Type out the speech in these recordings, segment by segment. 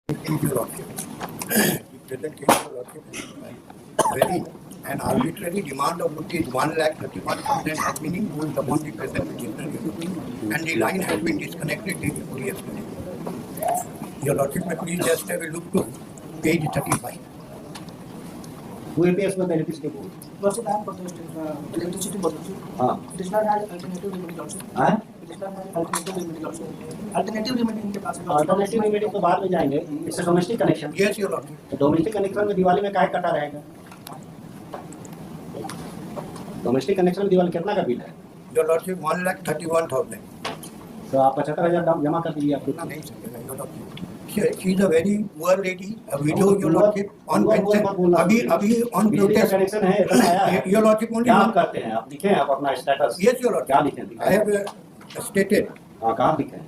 Very an arbitrary demand of rupees 1,31,000 has been imposed upon the present register, and the line has been disconnected day before yesterday. Your Lordship, may please just have a look to page 35. Who appears for the electricity board? Lordship, I am for the electricity board. It is not had alternative remedy also. It is not had alternative remedy also. Alternative remedy इनके पास है. Alternative remedy तो बाद में जाएंगे. It's a domestic connection. Yes, Your Lordship. तो domestic connection में दिवाली में काय कटा रहेगा? Domestic connection में दिवाली कितना का बिल है? Your Lordship, 1,31,000. तो आप 75,000 जमा कर दीजिए आप. नहीं सकेगा, Your Lordship. She is a very poor lady. A widow, Your Lordship, on pension. अभी on protest. Connection है, इतना आया है. Your Lordship, only क्या आप करते हैं? आप लिखें आप अपना status. Yes, Your Lordship. क्या लिखें? I have stated. हाँ, कहाँ लिखें?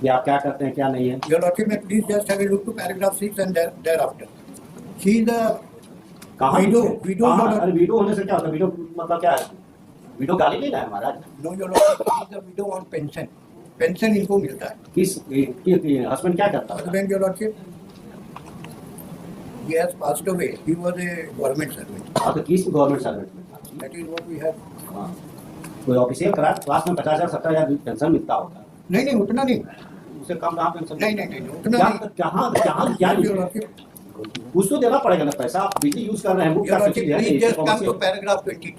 कि आप क्या करते हैं, क्या नहीं है? Your Lordship, may please just have a look to paragraph 6 and thereafter. She is a widow. अरे विडो होने से क्या होता है? विडो मतलब क्या है? विडो गाली नहीं है महाराज. No, Your Lordship, she is a widow on pension. Pension इनको मिलता है. किस हस्बैंड क्या करता है? Husband, Your Lordship, he has passed away. He was a government servant. हाँ, तो किस गवर्नमेंट सर्वेंट में? That is what we have. हाँ, कोई ऑफिशियल क्लास में 50,000 70,000 पेंशन मिलता होगा. नहीं, उतना नहीं. उससे कम कहाँ पेंशन? नहीं, उतना नहीं. कहाँ क्या Your Lordship, कुछ तो देना पड़ेगा ना पैसा. आप बिजली यूज कर रहे हैं. Your Lordship, please just come to paragraph 22.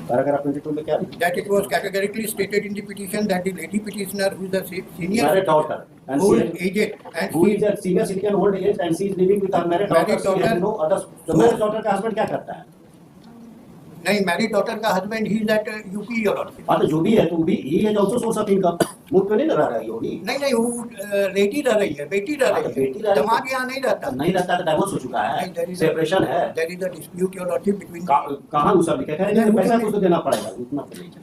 Paragraph 22 में क्या लिखा? That it was categorically stated in the petition that the lady petitioner, who is a senior Married daughter and old aged and who is a senior citizen old age and she is living with her married daughter. She has no other. तो married daughter का husband क्या करता है? नहीं, married daughter का husband ही is at UP. Your Lordship. हाँ, तो जो भी है तो भी ही है also source of income. मुझ पे नहीं लगा रहा है योगी. नहीं, वो बेटी रह रही है. बेटी रह रही है. दमाद यहाँ नहीं रहता. नहीं रहता तो डाइवोर्स हो चुका है. सेपरेशन है. There is a dispute, Your Lordship, between. कहाँ उस लिखा है? पैसा कुछ तो देना पड़ेगा. उतना पड़ेगा.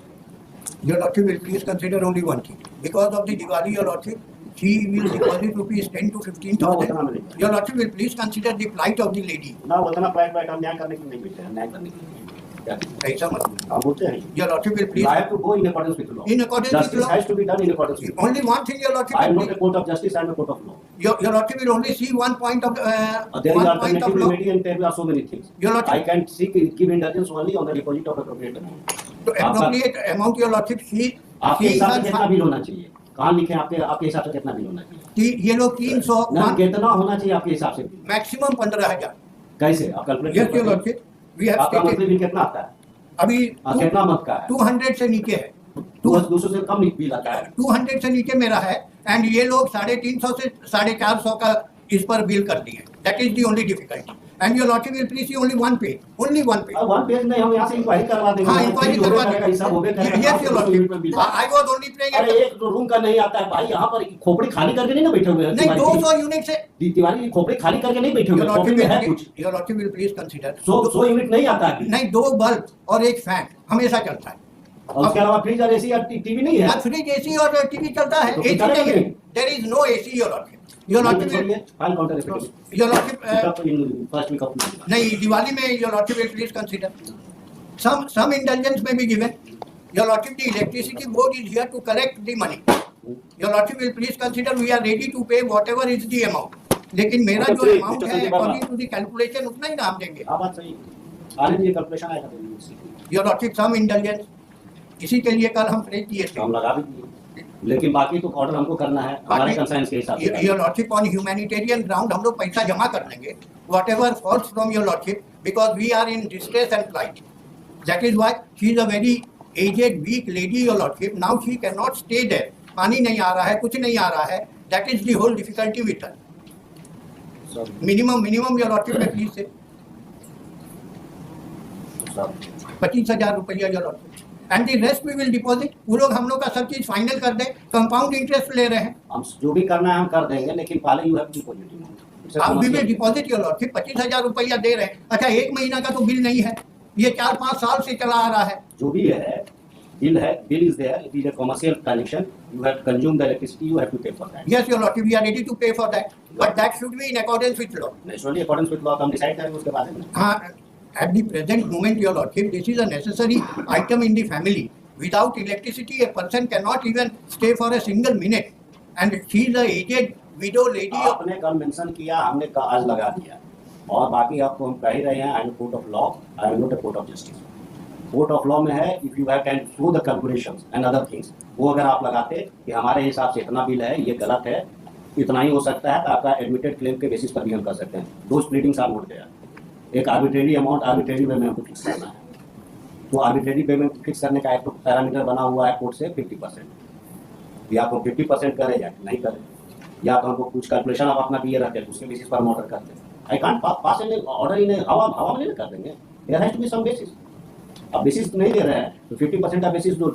Your Lordship will please consider only one thing. Because of the Diwali, Your Lordship, she will deposit rupees 10 to 15,000. Your Lordship will please consider the plight of the lady. ना उतना प्राइट हम न्याय करने के लिए नहीं बैठे हैं. न्याय करने के लिए ऐसा मत. आप बोलते हैं. Your Lordship will please. I have to go in accordance with law. In accordance with Justice law. has to be done in accordance with law. Only one thing, Your Lordship. I am not a court of justice. I am a court of law. Your Lordship will only see one point of There is one point alternative of law. remedy and there are so many things. Your Lordship. I can give indulgence only on the deposit of appropriate amount. तो appropriate amount, Your Lordship, आपके हिसाब से कितना bill होना चाहिए? कहाँ लिखे आपके हिसाब से कितना बिल होना चाहिए? कि ये लोग 300 कितना होना चाहिए आपके हिसाब से? मैक्सिमम 15,000. कैसे आप calculate? Yes, Your Lordship. We have आपका stated. मंथली बिल कितना आता है? अभी कितना मंथ का है? 200 से नीचे है. 200 से कम बिल आता है. 200 से नीचे मेरा है एंड ये लोग 350 से 450 का इस पर बिल कर दिए. That is the only difficulty. And your lordship will please see only one page. One page नहीं, हम यहाँ से इंक्वायरी करवा देंगे. हाँ, इंक्वायरी करवा देंगे. हिसाब हो गया. Yes your lordship. I was only playing. अरे एक रूम का नहीं आता है भाई. यहाँ पर खोपड़ी खाली करके नहीं ना बैठे हुए हैं. नहीं, 200 यूनिट से तिवारी खोपड़ी खाली करके नहीं बैठे हुए हैं. खोपड़ी में है कुछ. Your lordship will please consider. 100 unit नहीं आता है. नहीं, 2 बल्ब और एक फैन हमेशा चलता है. और उसके अलावा फ्रिज और एसी और टीवी नहीं है. फ्रिज, एसी और टीवी चलता है. एसी नहीं है. There is no AC. Your lordship. Your lordship file counter affidavit. Your lordship first week of नहीं, दिवाली में your lordship will please consider some indulgence may be given. Your Lordship, the electricity board is here to collect the money. Your Lordship will please consider we are ready to pay whatever is the amount. लेकिन मेरा जो amount है according to the calculation उतना ही ना हम देंगे. हाँ, बात सही. आनंद ये कैलकुलेशन आएगा. Your Lordship, some indulgence. इसी के लिए कल हम फ्रेज किए थे. हम लगा भी दिए, लेकिन बाकी तो ऑर्डर हमको करना है हमारे कंसाइंस के हिसाब से. Your Lordship, on humanitarian ground हम लोग पैसा जमा कर देंगे. Whatever falls from Your Lordship, because we are in distress and plight. That is why she is a very aged, weak lady, Your Lordship. Now she cannot stay there. पानी नहीं आ रहा है, कुछ नहीं आ रहा है. That is the whole difficulty with her. Minimum Your Lordship में please से 25,000 रुपया Your Lordship. And the rest we will deposit. वो लोग हम लोग का सब चीज फाइनल कर दे. कंपाउंड इंटरेस्ट ले रहे हैं. हम जो भी करना है हम कर देंगे, लेकिन पहले यू हैव टू डिपॉजिट. हम भी डिपॉजिट Your Lordship 25,000 रुपया दे रहे हैं. अच्छा, 1 महीना का तो बिल नहीं है. ये 4-5 साल से चला आ रहा है. जो भी है bill is there. It is a commercial connection. You have consumed the electricity. You have to pay for that. Yes, Your Lordship, we are ready to pay for that. But that should be in accordance with law. Naturally, accordance with law, हम decide करेंगे उसके बारे में. हाँ, at the present moment, Your Lordship, this is a necessary item in the family. Without electricity, a person cannot even stay for a single minute. and she is a aged widow lady. आपने कल mention किया, हमने आज लगा दिया, और बाकी आपको हम कह ही रहे हैं, I am court of law, I am not a court of justice. Court of law में है, if you have can show the calculations and other things, वो अगर आप लगाते कि हमारे हिसाब से इतना बिल है, ये गलत है, इतना ही हो सकता है, तो आपका एडमिटेड क्लेम के बेसिस पर भी हम कर सकते हैं। दो स्प्लिटिंग्स आर नोट देयर। एक आर्बिट्रेरी अमाउंट आर्बिट्रेरी वे में हमको फिक्स करना है, तो आर्बिट्रेरी वे में फिक्स करने का एक तो पैरामीटर बना हुआ है कोर्ट से 50%, या तो 50% करें या नहीं करें, या तो हमको कुछ कैलकुलेशन आप अपना दिए रहते हैं, उसके बेसिस पर हम ऑर्डर करते हैं। I can't pass an order in हवा में नहीं कर देंगे, there has to be some basis. अब बेसिस नहीं दे रहे हैं तो 50% का बेसिस जो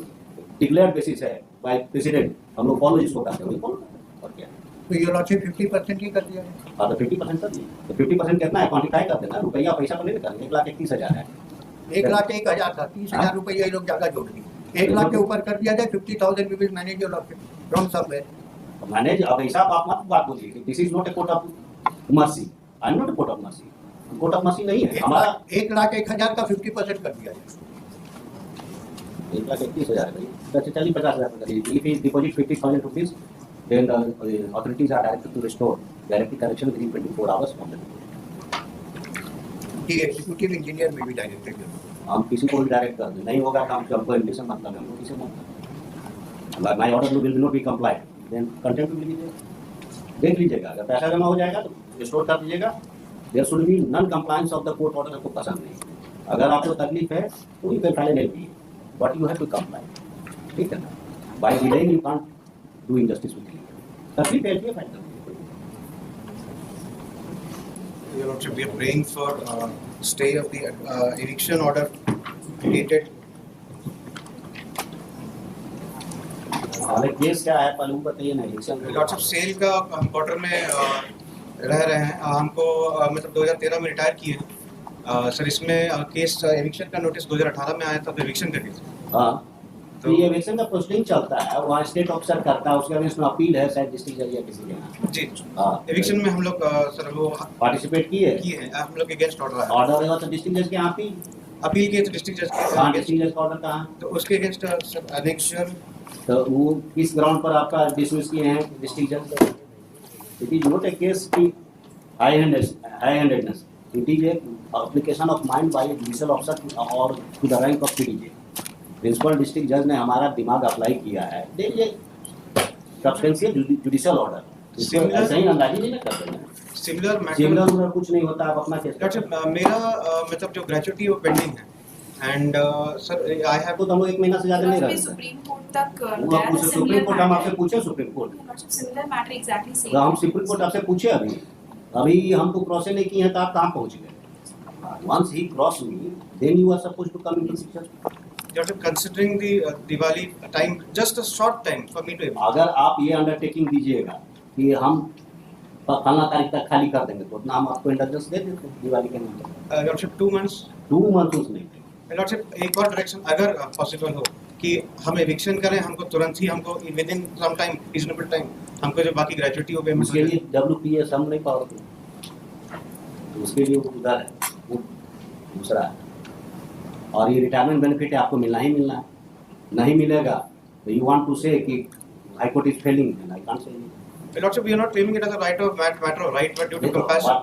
डिक्लेयर्ड बेसिस है बाय प्रेसिडेंट, हम लोग फॉलो जिसको करते हैं वही फॉलो करते हैं, और क्या। तो ये लॉर्डशिप 50% ही कर दिया है। हाँ, तो 50% कर दिए, तो 50% कितना है क्वान्टिफाई कर देना, रुपया पैसा तो नहीं करेंगे। 1,31,000 है, 1,01,000 था, 30,000 रुपये ये लोग ज्यादा जोड़ दिए। 1 लाख के ऊपर कर दिया जाए, 50,000 we will manage your lordship from somewhere. Manage. अब ऐसा आप मत बात बोलिए, this is not a court of mercy, I am not a court of mercy, court of mercy नहीं है हमारा। 1,01,000 का 50% कर दिया जाए। 1,31,000 है, चलिए 50,000 कर दीजिए। If is deposit 50,000 rupees, then the authorities are directed to restore directly correction within 24 hours from the कि एग्जीक्यूटिव इंजीनियर में भी डायरेक्टेड है। हम किसी को भी डायरेक्ट कर दें, नहीं होगा काम हमको एमडी से मतलब है, हमको किसी मतलब my order will not be complied, then contempt will लीजिए, देख लीजिएगा। अगर पैसा जमा हो जाएगा तो रिस्टोर कर दीजिएगा। There should be non compliance of the court order, आपको पसंद नहीं। अगर आपको तकलीफ है तो you can file an LP, but you have to comply, ठीक है ना। By delaying you can't do injustice with you. तकलीफ है इसलिए फाइल कर दीजिए। Your Lordship, we are praying for stay of the eviction order dated. हमारे case क्या है पहले बताइए ना। इलेक्शन Your Lordship, सेल का हम क्वार्टर में रह रहे हैं, हमको मतलब 2013 में रिटायर किए हैं सर। इसमें केस एविक्शन का नोटिस 2018 में आया था, तो एविक्शन का केस। हाँ, तो ये इलेक्शन का प्रोसीडिंग चलता है, वहाँ स्टेट ऑफिसर करता है, उसके अगेंस्ट में अपील है शायद डिस्ट्रिक्ट जज या किसी के यहाँ। जी हाँ, एविक्शन में हम लोग सर वो पार्टिसिपेट किए हैं, हम लोग के अगेंस्ट ऑर्डर आया। ऑर्डर होगा तो डिस्ट्रिक्ट जज के यहाँ अपील किए तो डिस्ट्रिक्ट जज हाँ, डिस्ट्रिक्ट जज का ऑर्डर कहाँ, तो उसके अगेंस्ट सर एनेक्शन। तो वो किस ग्राउंड पर आपका डिसमिस किए हैं डिस्ट्रिक्ट जज? It is not a case की high handedness, it is a application of mind by judicial officer और to the rank of PDJ. Principal district जज ने हमारा दिमाग अप्लाई किया है, देखिए सब्सटेंशियल जुडिशियल ऑर्डर, ऐसा ही अंदाजी नहीं कर देना। सिमिलर सिमिलर कुछ नहीं होता, आप अपना केस डॉक्टर मेरा मतलब जो ग्रेजुएटी वो पेंडिंग है एंड सर आई हैव तो हम लोग 1 महीना से ज्यादा नहीं रह सकते। सुप्रीम कोर्ट तक वो आप पूछे सुप्रीम कोर्ट, हम आपसे पूछे supreme court, similar matter exactly तो सेम। हम सुप्रीम कोर्ट आपसे पूछे अभी हमको क्रॉस नहीं किए हैं, तो आप कहाँ पहुँच गए? वंस ही cross me then you are supposed to come into picture. You're considering the Diwali time, just a short time for me to. अगर आप ये अंडरटेकिंग दीजिएगा कि हम फलना तारीख तक खाली कर देंगे, तो उतना हम आपको इंडल्जेंस दे देते हैं दिवाली के अंदर। Lordship 2 months. 2 मंथ नहीं। Lordship एक और डायरेक्शन अगर पॉसिबल हो कि हम एविक्शन करें, हमको तुरंत ही हमको within some time reasonable time हमको जो बाकी ग्रेजुएटी हो पेमेंट उसके लिए WPS हम नहीं पावरफुल, उसके लिए वो उधर है, वो दूसरा है। और ये रिटायरमेंट बेनिफिट है, आपको मिलना ही मिलना है, नहीं मिलेगा तो यू वांट टू से कि high court is failing, and I can't say. Lordship, we are not claiming it as a matter of right, but due to compassion.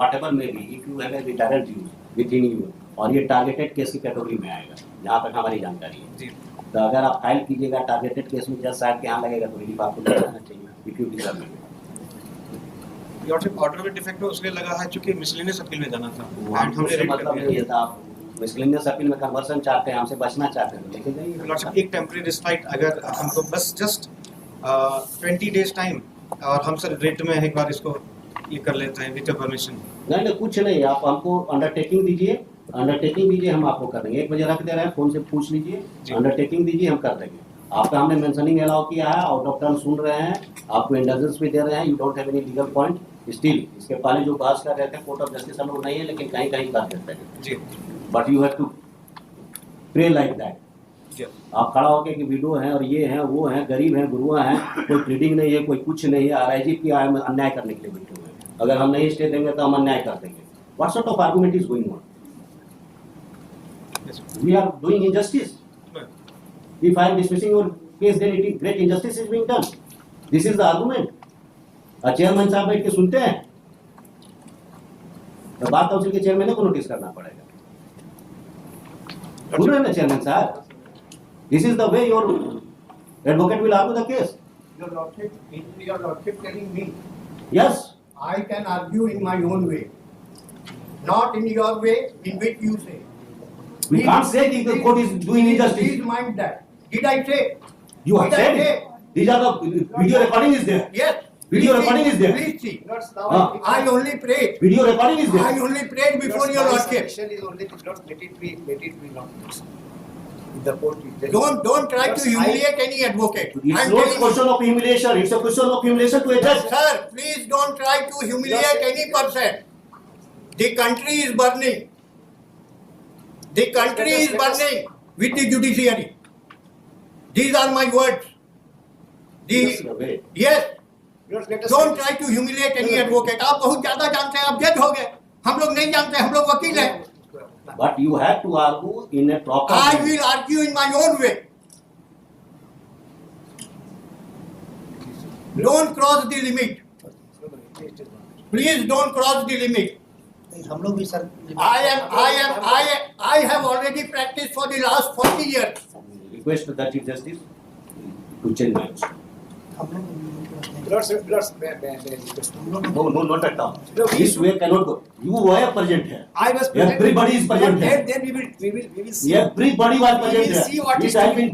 whatever may be, if you have a retired Jews within you, और ये targeted case की category में आएगा जहाँ तक हमारी जानकारी है। जी तो अगर आप फाइल कीजिएगा टारगेटेड केस में, जज साहब के यहाँ लगेगा तो रिलीफ आपको मिल जाना चाहिए, if you deserve it. Lordship, order में डिफेक्ट उसके लगा है क्योंकि मिसलेनियस अपील में जाना था एंड हमने हमसे रेट मतलब कर नहीं दिया। है, आप मिसलेनियस अपील में कन्वर्सन चाहते हैं, हमसे बचना चाहते हैं, तो लेके जाइए। Lordship, एक टेम्परेरी रिस्पाइट अगर हमको बस जस्ट 20 डेज टाइम, और हम सर रेट में एक बार इसको ये कर लेते हैं विद योर परमिशन। नहीं कुछ नहीं, आप हमको अंडरटेकिंग दीजिए, हम आपको कर देंगे। 1 बजे रख दे रहे हैं, फोन से पूछ लीजिए, अंडरटेकिंग दीजिए, हम कर देंगे। आपका हमने मेंशनिंग अलाउ किया है, आउट ऑफ टर्न सुन रहे हैं, आपको इंडल्जेंस भी दे रहे हैं, you don't have any legal point still. इसके पहले जो बहस कर रहे थे कोर्ट ऑफ जस्टिस हम लोग नहीं है, लेकिन कहीं कहीं कर देते हैं जी but you have to pray like that. जी आप खड़ा होकर कि विडो हैं और ये हैं वो हैं, गरीब हैं, गुरुआ हैं, कोई प्लीडिंग नहीं है, कोई कुछ नहीं है, आरआईजी की अन्याय करने के लिए बैठे हुए हैं। अगर हम नहीं स्टे देंगे तो हम अन्याय कर देंगे। What sort of argument is going on? We are doing injustice. If I am dismissing your case, then it is great injustice is being done. This is the argument. Chairman साहब बैठ के सुनते हैं, तो बार काउंसिल के chairman को notice करना पड़ेगा। सुन रहे हैं ना चेयरमैन साहब? This is the way your advocate will argue the case. Your Lordship, is your Lordship telling me yes, I can argue in my own way, not in your way in which you say. we can't say that the court is doing injustice. Please mind that. Did I say? You have Did I said say? it. These are the video recording is there. Yes. Video Please recording see. is there. Please see. Ah. I only prayed. Video recording is I there. only prayed before your Lordship. Is only the Lord, let it be not. The court is there. Don't try to Yes, humiliate any advocate. It's I'm not a telling you. question of humiliation. It's a question of humiliation to a judge. Sir, please don't try to humiliate any person. The country is burning. The country is burning with the judiciary. These are my words. This is the way. Yes, Lord, let us don't try to humiliate any advocate. आप बहुत ज्यादा जानते हैं, आप जज हो गए. हम लोग नहीं जानते, हम लोग वकील हैं. But you have to argue in a proper I way. will argue in my own way. Don't cross the limit. Please don't cross the limit. हम लोग भी sir I have already practiced for the last 40 years. Request the Chief Justice to change my instruction. हम लोग Lord, No, not at all. No, This way cannot go. You were present here. I was present. Everybody is present But here. then we will see. Everybody was present We will see what here. is It has been